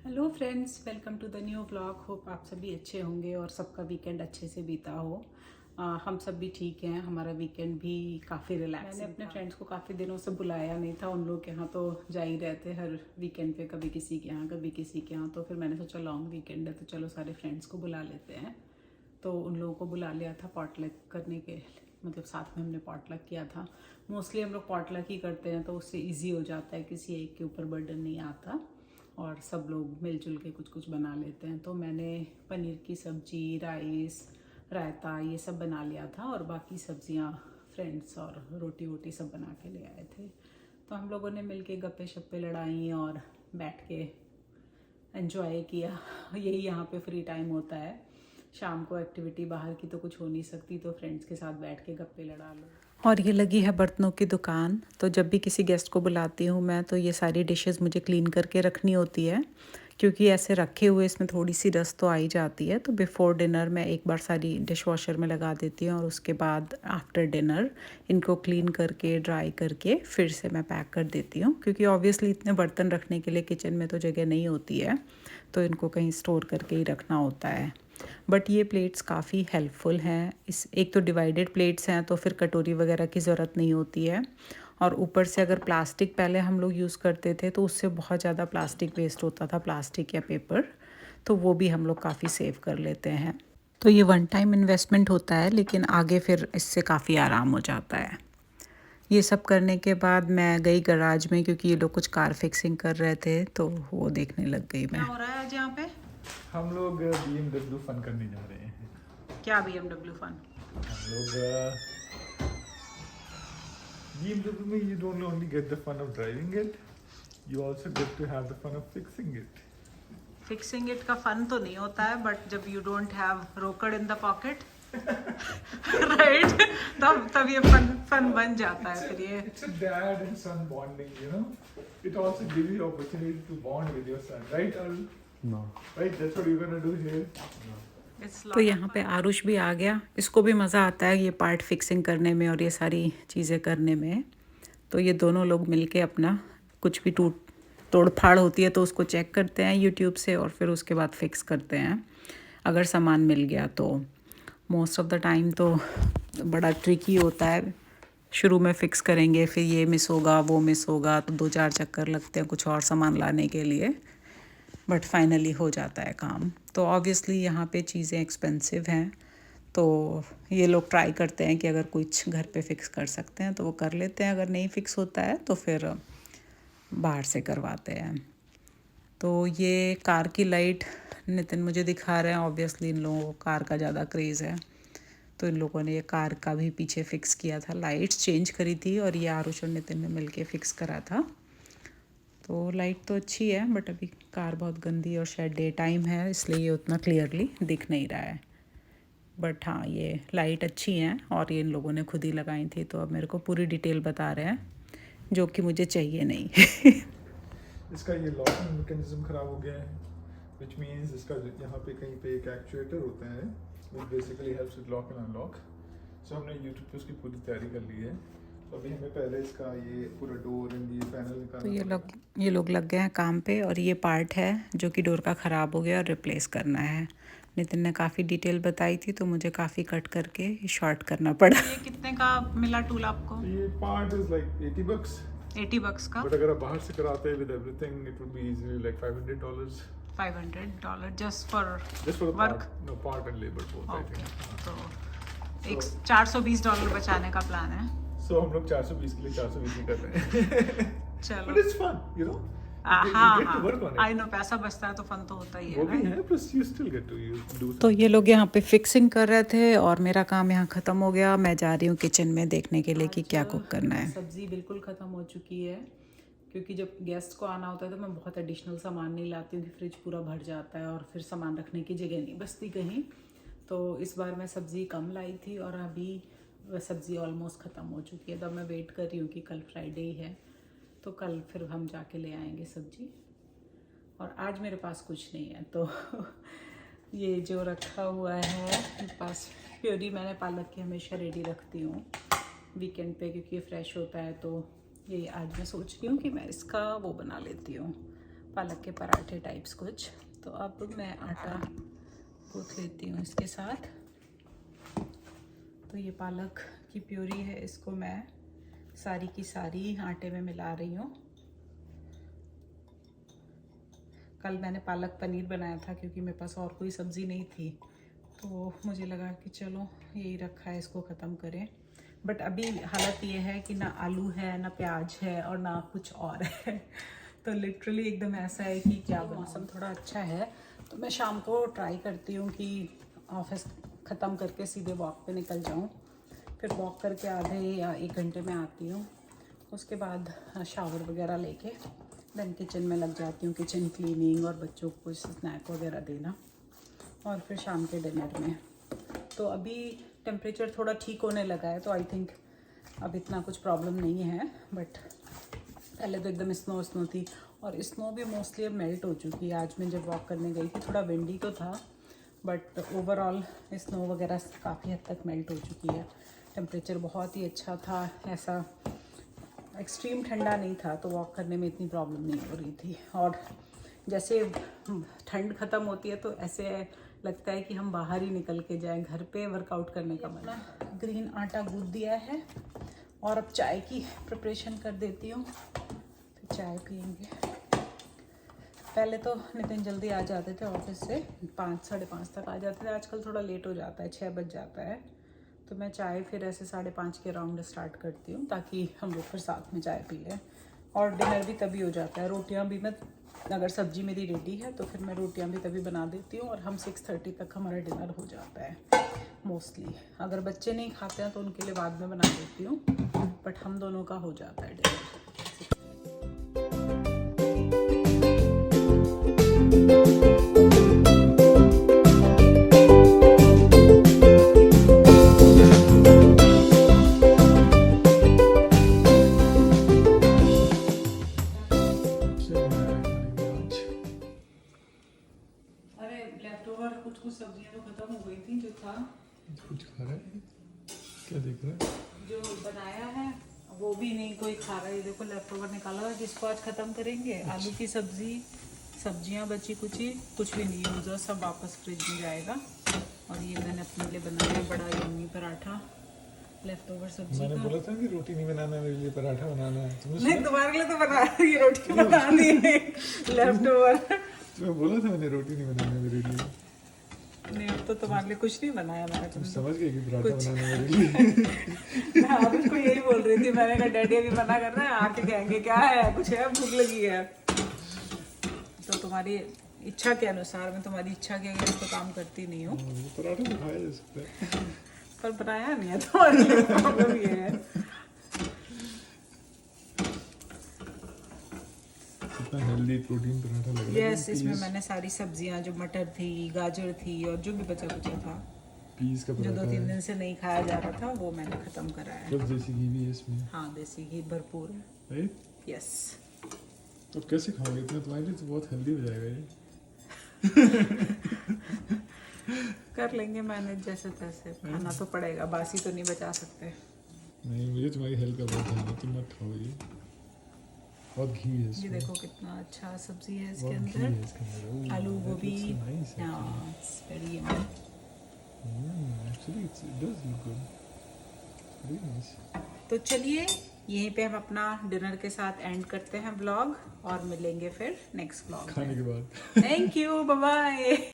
Hello friends, welcome to the new vlog. Hope आप सभी अच्छे होंगे और सबका वीकेंड अच्छे से बीता हो। हम सब भी ठीक हैं। हमारा वीकेंड भी काफ़ी रिलैक्स। मैंने अपने फ्रेंड्स को काफ़ी दिनों से बुलाया नहीं था। उन लोग के यहाँ तो जा ही रहते हर वीकेंड पे, कभी किसी के यहाँ कभी किसी के यहाँ। तो फिर मैंने सोचा लॉन्ग वीकेंड है तो चलो सारे फ्रेंड्स को बुला लेते हैं। तो उन लोगों को बुला लिया था पॉटलक करने के, मतलब साथ में हमने पॉटलक किया था। मोस्टली हम लोग पॉटलक ही करते हैं तो उससे ईजी हो जाता है, किसी एक के ऊपर बर्डन नहीं आता और सब लोग मिलजुल के कुछ कुछ बना लेते हैं। तो मैंने पनीर की सब्जी, राइस, रायता ये सब बना लिया था और बाकी सब्जियां फ्रेंड्स और रोटी वोटी सब बना के ले आए थे। तो हम लोगों ने मिलके गप्पे शप्पे लड़ाई और बैठ के एंजॉय किया। यही यहाँ पे फ्री टाइम होता है। शाम को एक्टिविटी बाहर की तो कुछ हो नहीं सकती, तो फ्रेंड्स के साथ बैठ के गप्पे लड़ा लो। और ये लगी है बर्तनों की दुकान। तो जब भी किसी गेस्ट को बुलाती हूँ मैं, तो ये सारी डिशेस मुझे क्लीन करके रखनी होती है, क्योंकि ऐसे रखे हुए इसमें थोड़ी सी डस्ट तो आ ही जाती है। तो बिफ़ोर डिनर मैं एक बार सारी डिश वॉशर में लगा देती हूँ और उसके बाद आफ्टर डिनर इनको क्लीन करके ड्राई करके फिर से मैं पैक कर देती हूँ, क्योंकि ऑब्वियसली इतने बर्तन रखने के लिए किचन में तो जगह नहीं होती है, तो इनको कहीं स्टोर करके ही रखना होता है। बट ये प्लेट्स काफ़ी हेल्पफुल हैं। इस एक तो डिवाइडेड प्लेट्स हैं तो फिर कटोरी वगैरह की ज़रूरत नहीं होती है, और ऊपर से अगर प्लास्टिक पहले हम लोग यूज़ करते थे तो उससे बहुत ज़्यादा प्लास्टिक वेस्ट होता था, प्लास्टिक या पेपर, तो वो भी हम लोग काफ़ी सेव कर लेते हैं। तो ये वन टाइम इन्वेस्टमेंट होता है, लेकिन आगे फिर इससे काफ़ी आराम हो जाता है। ये सब करने के बाद मैं गई गराज में, क्योंकि ये लोग कुछ कार फिक्सिंग कर रहे थे तो वो देखने लग गई मैं। क्या हो रहा है आज यहाँ पे? हम लोग BMW फन करने जा रहे हैं। क्या BMW फन? हम लोग BMW में you don't only get the fun of driving it, you also get to have the fun of fixing it. Fixing it का फन तो नहीं होता है, बट जब यू डोंट हैव रोकड़ इन द पॉकेट राइट, तब ये फन बन जाता है फिर ये। It's a dad and son bonding, you know. It also gives you opportunity to bond with your son, right, Arun? No. Right, that's what you're gonna do here. तो यहाँ पे आरुष भी आ गया। इसको भी मज़ा आता है ये पार्ट फिक्सिंग करने में और ये सारी चीज़ें करने में। तो ये दोनों लोग मिलके अपना कुछ भी तोड़ फाड़ होती है तो उसको चेक करते हैं यूट्यूब से और फिर उसके बाद फिक्स करते हैं अगर सामान मिल गया तो। मोस्ट ऑफ द टाइम तो बड़ा ट्रिकी होता है। शुरू में फ़िक्स करेंगे, फिर ये मिस होगा वो मिस होगा, तो 2-4 चक्कर लगते हैं कुछ और सामान लाने के लिए, बट फाइनली हो जाता है काम। तो ऑब्वियसली यहाँ पे चीज़ें एक्सपेंसिव हैं, तो ये लोग ट्राई करते हैं कि अगर कुछ घर पे फिक्स कर सकते हैं तो वो कर लेते हैं, अगर नहीं फिक्स होता है तो फिर बाहर से करवाते हैं। तो ये कार की लाइट नितिन मुझे दिखा रहे हैं। ऑब्वियसली इन लोगों को कार का ज़्यादा क्रेज़ है, तो इन लोगों ने ये कार का भी पीछे फ़िक्स किया था, लाइट्स चेंज करी थी और ये आरुष और नितिन ने मिलके फ़िक्स करा था। तो लाइट तो अच्छी है, बट अभी कार बहुत गंदी और शायद डे टाइम है इसलिए ये उतना क्लियरली दिख नहीं रहा है। बट हाँ, ये लाइट अच्छी हैं और ये इन लोगों ने खुद ही लगाई थी, तो अब मेरे को पूरी डिटेल बता रहे हैं जो कि मुझे चाहिए नहीं। इसका ये लॉकिंग मैकेनिज्म खराब हो गया है, which means इसका यहाँ पे कहीं पे एक एक्चुएटर होता है which basically helps with lock and unlock. So हमने YouTube पे उसकी पूरी तैयारी कर ली है। तो अभी हमें पहले इसका ये पूरा डोर एंड ये पैनल निकालना। तो ये लोग लग गए हैं काम पे और ये पार्ट है जो कि डोर का ख़राब हो गया और रिप्लेस करना है। नितिन ने काफ़ी डिटेल बताई थी तो मुझे काफ़ी कट करके शॉर्ट करना पड़ा। ये कितने का मिला टूल आपको? ये पार्ट इज लाइक $80, $80 का। बट अगर आप बाहर से कराते हैं with everything it would be easily like $500. $500 just for the work? part and labor both, I okay, think. तो एक $420 बचाने का प्लान है। So हम लोग 420 के लिए 420 ही कर रहे हैं। चलो, But it's fun, you know. You हाँ get to work on it. I know, पैसा बचता है तो फन तो होता ही वो भी है। है, plus you still get to do तो ये लोग यहाँ पे फिक्सिंग कर रहे थे और मेरा काम यहाँ ख़त्म हो gया। मैं जा रही हूँ किचन में देखने के लिए कि क्या कुक करना है। सब्ज़ी बिल्कुल ख़त्म हो चुकी है, क्योंकि जब गेस्ट को आना होता है तो मैं बहुत एडिशनल सामान नहीं लाती हूँ कि फ्रिज पूरा भर जाता है और फिर सामान रखने की जगह नहीं बचती कहीं। तो इस बार मैं सब्ज़ी कम लाई थी और अभी वह सब्ज़ी ऑलमोस्ट ख़त्म हो चुकी है। तो मैं वेट कर रही हूँ कि कल फ्राइडे ही है तो कल फिर हम जाके ले आएंगे सब्ज़ी। और आज मेरे पास कुछ नहीं है, तो ये जो रखा हुआ है मेरे पास प्योरी, मैंने पालक की हमेशा रेडी रखती हूँ वीकेंड पे क्योंकि ये फ्रेश होता है। तो ये आज मैं सोच रही हूँ कि मैं इसका वो बना लेती हूँ, पालक के पराठे टाइप्स कुछ। तो अब मैं आटा गूँथ लेती हूँ इसके साथ। तो ये पालक की प्यूरी है, इसको मैं सारी की सारी आटे में मिला रही हूँ। कल मैंने पालक पनीर बनाया था क्योंकि मेरे पास और कोई सब्ज़ी नहीं थी, तो मुझे लगा कि चलो यही रखा है, इसको ख़त्म करें। बट अभी हालत ये है कि ना आलू है, ना प्याज है और ना कुछ और है। तो लिटरली एकदम ऐसा है कि क्या मौसम थोड़ा अच्छा है, तो मैं शाम को ट्राई करती हूँ कि ऑफिस ख़त्म करके सीधे वॉक पे निकल जाऊँ। फिर वॉक करके आधे या 1 घंटे में आती हूँ। उसके बाद शावर वगैरह लेके देन किचन में लग जाती हूँ, किचन क्लीनिंग और बच्चों को कुछ स्नैक वगैरह देना, और फिर शाम के डिनर में। तो अभी टेम्परेचर थोड़ा ठीक होने लगा है, तो आई थिंक अब इतना कुछ प्रॉब्लम नहीं है। बट पहले तो एकदम स्नो थी, और स्नो भी मोस्टली अब मेल्ट हो चुकी है। आज मैं जब वॉक करने गई थी थोड़ा विंडी तो था, बट ओवरऑल स्नो वगैरह काफ़ी हद तक मेल्ट हो चुकी है। टेम्परेचर बहुत ही अच्छा था, ऐसा एक्सट्रीम ठंडा नहीं था, तो वॉक करने में इतनी प्रॉब्लम नहीं हो रही थी। और जैसे ठंड ख़त्म होती है तो ऐसे लगता है कि हम बाहर ही निकल के जाएं, घर पे वर्कआउट करने का मन। ग्रीन आटा गूँथ दिया है और अब चाय की प्रिपरेशन कर देती हूँ, फिर चाय पियेंगे। पहले तो नितिन जल्दी आ जाते थे ऑफिस से, 5 साढ़े 5 तक आ जाते थे। आजकल थोड़ा लेट हो जाता है, 6 बज जाता है। तो मैं चाय फिर ऐसे 5:30 के राउंड स्टार्ट करती हूँ, ताकि हम लोग फिर साथ में चाय पी लें। और डिनर भी तभी हो जाता है। रोटियाँ भी मैं, अगर सब्जी मेरी रेडी है तो फिर मैं रोटियाँ भी तभी बना देती हूँ, और हम 6:30 तक हमारा डिनर हो जाता है मोस्टली। अगर बच्चे नहीं खाते हैं तो उनके लिए बाद में बना देती हूँ, बट हम दोनों का हो जाता है डिनर। कुछ सब्जियां तो खत्म हो गई थी, जो था कुछ खा रहा है। क्या देख रहा है? जो बनाया है वो भी नहीं कोई खा रहा है। देखो लेफ्ट ओवर निकाला हुआ, जिसको आज खत्म करेंगे। आलू की सब्जी, सब्जियां बची कुछ भी नहीं यूज, सब वापस फ्रिज में जाएगा। और ये मैंने अपने लिए बनाया बड़ा यम्मी पराठा लेफ्ट ओवर सब्जी। मैंने बोला था कि रोटी नहीं बनाना है, मेरे लिए पराठा बनाना है। नहीं, तुम्हारे लिए तो बना रही रोटी बना दी है लेफ्ट ओवर। तुम्हें बोला था मैंने रोटी नहीं बनाना है मेरे लिए। नहीं, अब तो तुम्हारे लिए कुछ नहीं बनाया मैंने। तुम समझ गए कि पराठा बनाना मेरे लिए। मैं अब उसको यही बोल रही थी, मैंने कहा डैडी अभी मना कर रहा है, आके कहेंगे क्या है, कुछ है, भूख लगी है। तो तुम्हारी इच्छा के अनुसार, मैं तुम्हारी इच्छा के अगर तो काम करती नहीं हूँ। पराठा तो खाया जा सकता है, पर बनाया नहीं है, तो प्रॉब्लम ये है। कितना हेल्दी प्रोटीन पराठा लग रहा है। यस, इसमें मैंने सारी सब्जियां, जो मटर थी, गाजर थी, और जो भी बचा था, पीस का जो पराठा 2-3 दिन से नहीं खाया जा रहा था, वो मैंने खत्म करा है। बस देसी घी भी है इसमें। हाँ, देसी घी भरपूर है। यस। तो कैसे खाओगे इतना? तुम्हारे लिए तो बहुत हेल्दी हो जाएगा ये। कर लेंगे मैनेज जैसे तैसे, खाना तो पड़ेगा, बासी तो नहीं बचा सकते। नहीं, मुझे तुम्हारी हेल्थ का बहुत ध्यान है, तुम मत खाओ ये। बहुत घी है इसमें। ये देखो कितना अच्छा सब्जी है इसके बहुत घी है अंदर। इसके अंदर। आलू गोभी, nice हाँ, it's very yummy। actually it does look good. Very nice. तो चलिए यहीं पे हम अपना डिनर के साथ एंड करते हैं व्लॉग, और मिलेंगे फिर नेक्स्ट व्लॉग खाने के बाद। Thank you, bye bye.